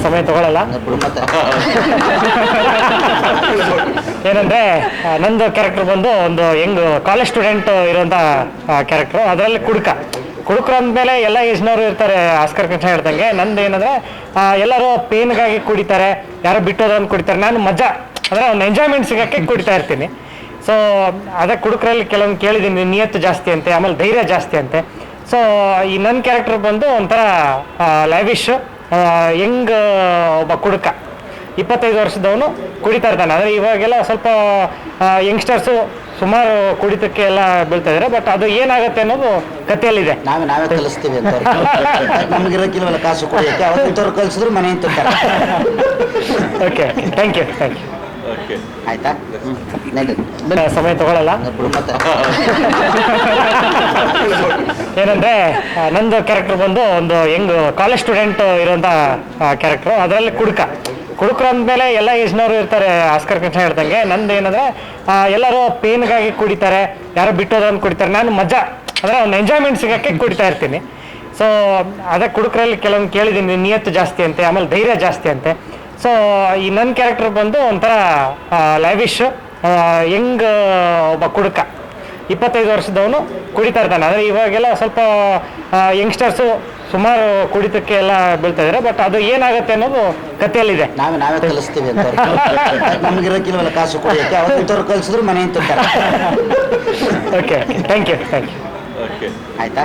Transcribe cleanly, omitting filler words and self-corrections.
ಸಮಯ ತಗೊಳ್ಳಲ್ಲ. ಏನಂದ್ರೆ ನಂದು ಕ್ಯಾರೆಕ್ಟರ್ ಬಂದು ಒಂದು ಯಂಗ್ ಕಾಲೇಜ್ ಸ್ಟೂಡೆಂಟ್ ಇರೋಂಥ ಕ್ಯಾರೆಕ್ಟರ್. ಅದರಲ್ಲಿ ಕುಡುಕರು ಅಂದಮೇಲೆ ಎಲ್ಲ ಏಜ್ನವರು ಇರ್ತಾರೆ. ಆಸ್ಕರ್ ಕೃಷ್ಣ ಹೇಳ್ದಂಗೆ ನಂದು ಏನಂದ್ರೆ ಎಲ್ಲರೂ ಪೇನ್ಗಾಗಿ ಕುಡಿತಾರೆ, ಯಾರೋ ಬಿಟ್ಟೋದನ್ನು ಕುಡಿತಾರೆ. ನಾನು ಮಜಾ ಅಂದರೆ ಒಂದು ಎಂಜಾಯ್ಮೆಂಟ್ ಸಿಗೋಕ್ಕೆ ಕುಡಿತಾ ಇರ್ತೀನಿ. ಸೊ ಅದೇ ಕುಡುಕರಲ್ಲಿ ಕೆಲವೊಂದು ಕೇಳಿದ್ದೀನಿ, ನಿಯತ್ತು ಜಾಸ್ತಿ ಅಂತೆ, ಆಮೇಲೆ ಧೈರ್ಯ ಜಾಸ್ತಿ ಅಂತೆ. ಸೊ ಈ ನನ್ನ ಕ್ಯಾರೆಕ್ಟರ್ ಬಂದು ಒಂಥರ ಲೈವಿಶ್ ಯಂಗ್ ಒಬ್ಬ ಕುಡುಕ, 25 ವರ್ಷದವನು ಕುಡಿತಾ ಇರ್ತಾನೆ. ಅಂದರೆ ಇವಾಗೆಲ್ಲ ಸ್ವಲ್ಪ ಯಂಗ್ಸ್ಟರ್ಸು ಸುಮಾರು ಕುಡಿತಕ್ಕೆ ಎಲ್ಲ ಬೀಳ್ತಾ ಇದ್ದಾರೆ. ಬಟ್ ಅದು ಏನಾಗುತ್ತೆ ಅನ್ನೋದು ಕಥೆಯಲ್ಲಿದೆ. ನಾವೇ ಕಲಿಸ್ತೀವಿ ಅಂತ ನಮಗಿರಕ್ಕಿಲ್ವಲ್ಲ ಕಾಸು ಕುಡಿಯೋಕ್ಕೆ, ಅವ್ರು ಕಲಿಸಿದ್ರು ಮನೆ ಅಂತ. Okay, thank you. ಆಯ್ತಾ, ಸಮಯ ತಗೊಳ್ಳಲ್ಲ. ಏನಂದ್ರೆ ನಂದು ಕ್ಯಾರೆಕ್ಟರ್ ಬಂದು ಒಂದು ಯಂಗ್ ಕಾಲೇಜ್ ಸ್ಟೂಡೆಂಟ್ ಇರೋಂಥ ಕ್ಯಾರೆಕ್ಟರ್. ಅದರಲ್ಲಿ ಕುಡುಕರು ಅಂದಮೇಲೆ ಎಲ್ಲ ಏಜ್ನವರು ಇರ್ತಾರೆ. ಆಸ್ಕರ್ ಕೃಷ್ಣ ಹೇಳ್ದಂಗೆ ನಂದು ಏನಂದ್ರೆ ಎಲ್ಲರೂ ಪೇನ್ಗಾಗಿ ಕುಡಿತಾರೆ, ಯಾರೋ ಬಿಟ್ಟೋದನ್ನು ಕುಡಿತಾರೆ. ನಾನು ಮಜಾ ಅಂದರೆ ಒಂದು ಎಂಜಾಯ್ಮೆಂಟ್ ಸಿಗೋಕ್ಕೆ ಕುಡಿತಾ ಇರ್ತೀನಿ. ಸೊ ಅದೇ ಕುಡುಕರಲ್ಲಿ ಕೆಲವೊಂದು ಕೇಳಿದ್ದೀನಿ, ನಿಯತ್ತು ಜಾಸ್ತಿ ಅಂತೆ, ಆಮೇಲೆ ಧೈರ್ಯ ಜಾಸ್ತಿ ಅಂತೆ. ಸೊ ಈ ನನ್ನ ಕ್ಯಾರೆಕ್ಟರ್ ಬಂದು ಒಂಥರ ಲೈವಿಶ್ ಯಂಗ್ ಒಬ್ಬ ಕುಡುಕ, 25 ವರ್ಷದವನು ಕುಡಿತಾ ಇರ್ತಾನೆ. ಅಂದರೆ ಇವಾಗೆಲ್ಲ ಸ್ವಲ್ಪ ಯಂಗ್ಸ್ಟರ್ಸು ಸುಮಾರು ಕುಡಿತಕ್ಕೆ ಎಲ್ಲ ಬೀಳ್ತಾ ಇದ್ದಾರೆ. ಬಟ್ ಅದು ಏನಾಗುತ್ತೆ ಅನ್ನೋದು ಕಥೆಯಲ್ಲಿದೆ. ನಾವೇ ಕಲಿಸ್ತೀವಿ ಅಂತ ನಮಗಿರಕ್ಕಿಲ್ವಲ್ಲ ಕಾಸು ಕುಡಿಯೋಕ್ಕೆ, ಅವ್ರು ಕಲಿಸಿದ್ರು ಮನೆ ಅಂತ. Okay, thank you. ಆಯ್ತಾ.